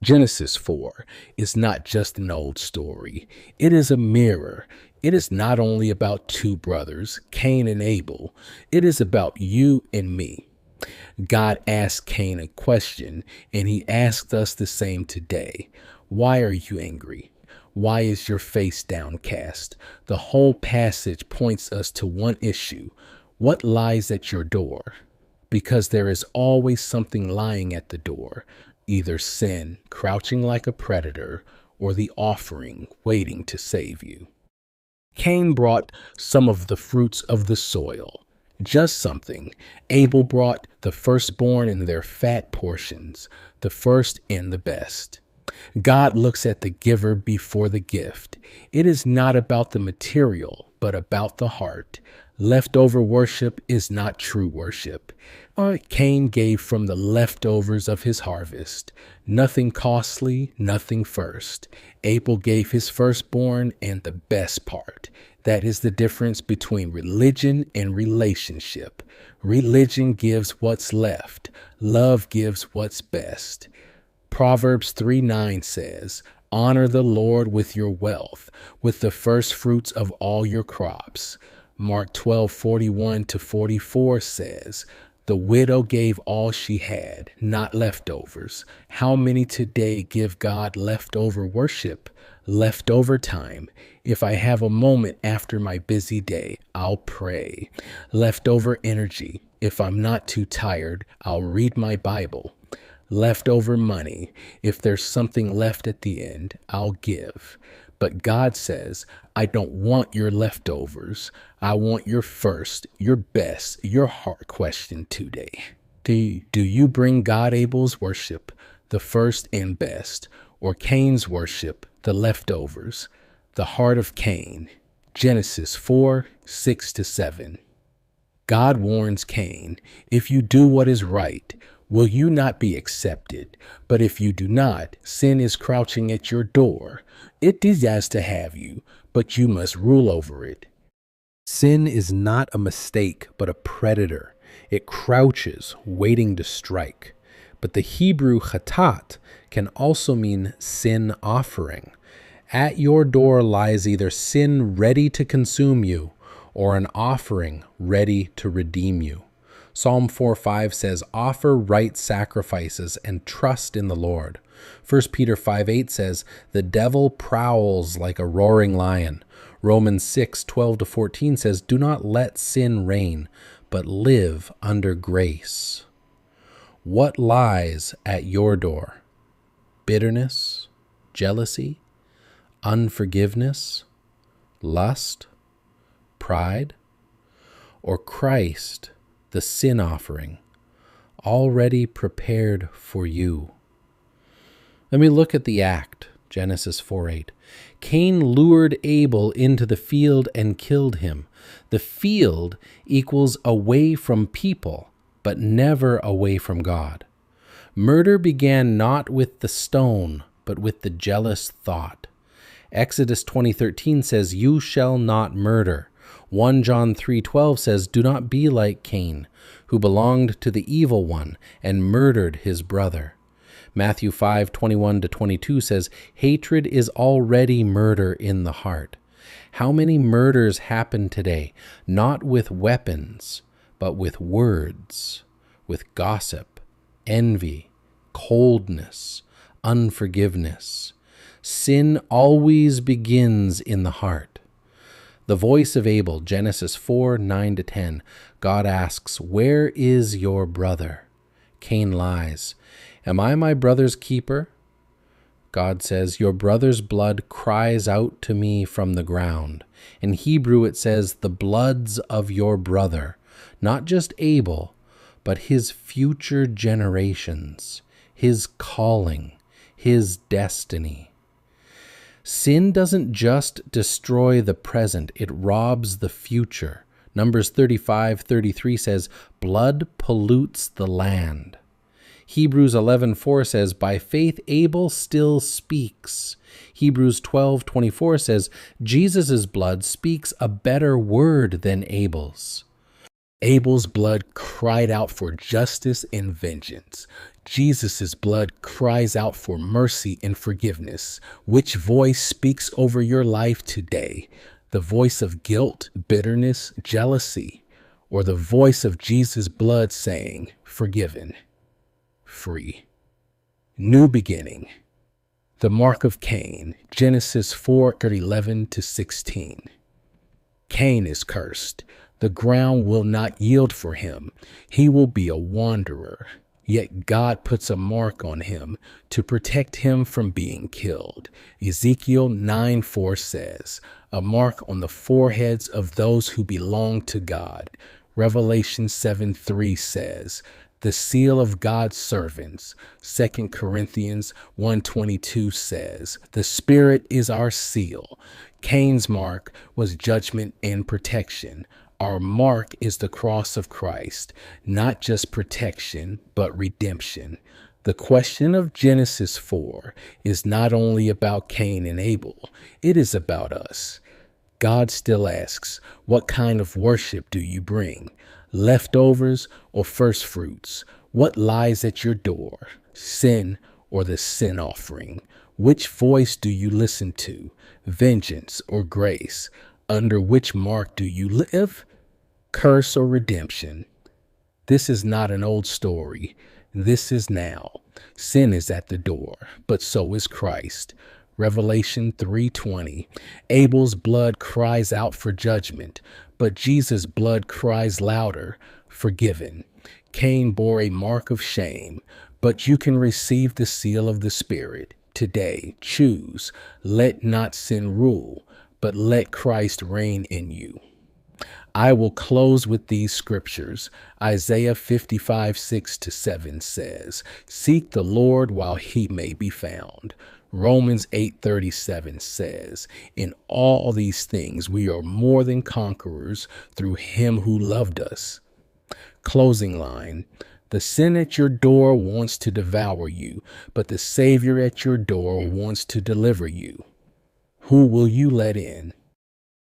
Genesis 4 is not just an old story, it is a mirror. It is not only about two brothers, Cain and Abel, it is about you and me. God asked Cain a question, and he asked us the same today. Why are you angry? Why is your face downcast? The whole passage points us to one issue. What lies at your door? Because there is always something lying at the door, either sin, crouching like a predator, or the offering, waiting to save you. Cain brought some of the fruits of the soil, just something. Abel brought the firstborn in their fat portions, the first and the best. God looks at the giver before the gift. It is not about the material, but about the heart. Leftover worship is not true worship. Cain gave from the leftovers of his harvest. Nothing costly, nothing first. Abel gave his firstborn and the best part. That is the difference between religion and relationship. Religion gives what's left. Love gives what's best. Proverbs 3:9 says, "Honor the Lord with your wealth, with the first fruits of all your crops." Mark 12:41-44 says, "The widow gave all she had, not leftovers." How many today give God leftover worship, leftover time? If I have a moment after my busy day, I'll pray. Leftover energy. If I'm not too tired, I'll read my Bible. Leftover money. If there's something left at the end, I'll give. But God says, I don't want your leftovers. I want your first, your best, your heart question today. Do you bring God Abel's worship, the first and best, or Cain's worship, the leftovers, the heart of Cain? Genesis 4:6-7. God warns Cain, if you do what is right, will you not be accepted? But if you do not, sin is crouching at your door. It desires to have you, but you must rule over it. Sin is not a mistake, but a predator. It crouches, waiting to strike. But the Hebrew chatat can also mean sin offering. At your door lies either sin ready to consume you, or an offering ready to redeem you. Psalm 4:5 says, offer right sacrifices and trust in the Lord. 1 Peter 5:8 says, the devil prowls like a roaring lion. Romans 6:12-14 says, do not let sin reign, but live under grace. What lies at your door? Bitterness, jealousy, unforgiveness, lust, pride, or Christ, the sin offering, already prepared for you? Let me look at the act, Genesis 4:8. Cain lured Abel into the field and killed him. The field equals away from people, but never away from God. Murder began not with the stone, but with the jealous thought. Exodus 20:13 says, you shall not murder. 1 John 3:12 says, do not be like Cain, who belonged to the evil one and murdered his brother. Matthew 5:21-22 says, hatred is already murder in the heart. How many murders happen today, not with weapons, but with words, with gossip, envy, coldness, unforgiveness? Sin always begins in the heart. The voice of Abel, Genesis 4:9-10. God asks, where is your brother? Cain lies, am I my brother's keeper? God says, your brother's blood cries out to me from the ground. In Hebrew it says, the bloods of your brother, not just Abel, but his future generations, his calling, his destiny. Sin doesn't just destroy the present, it robs the future. Numbers 35:33 says, blood pollutes the land. Hebrews 11:4 says, by faith Abel still speaks. Hebrews 12:24 says, Jesus' blood speaks a better word than Abel's. Abel's blood cried out for justice and vengeance. Jesus' blood cries out for mercy and forgiveness. Which voice speaks over your life today? The voice of guilt, bitterness, jealousy, or the voice of Jesus' blood saying, forgiven, free, new beginning? The mark of Cain, Genesis 4:11-16. Cain is cursed. The ground will not yield for him. He will be a wanderer. Yet God puts a mark on him to protect him from being killed. Ezekiel 9:4 says, a mark on the foreheads of those who belong to God. Revelation 7:3 says, the seal of God's servants. 2 Corinthians 1:22 says, the Spirit is our seal. Cain's mark was judgment and protection. Our mark is the cross of Christ, not just protection, but redemption. The question of Genesis 4 is not only about Cain and Abel, it is about us. God still asks, what kind of worship do you bring? Leftovers or first fruits? What lies at your door? Sin or the sin offering? Which voice do you listen to? Vengeance or grace? Under which mark do you live? Curse or redemption? This is not an old story. This is now. Sin is at the door, but so is Christ. Revelation 3:20. Abel's blood cries out for judgment, but Jesus' blood cries louder, forgiven. Cain bore a mark of shame, but you can receive the seal of the Spirit. Today, choose. Let not sin rule, but let Christ reign in you. I will close with these scriptures. Isaiah 55:6-7 says, seek the Lord while he may be found. Romans 8:37 says, in all these things we are more than conquerors through him who loved us. Closing line. The sin at your door wants to devour you, but the Savior at your door wants to deliver you. Who will you let in?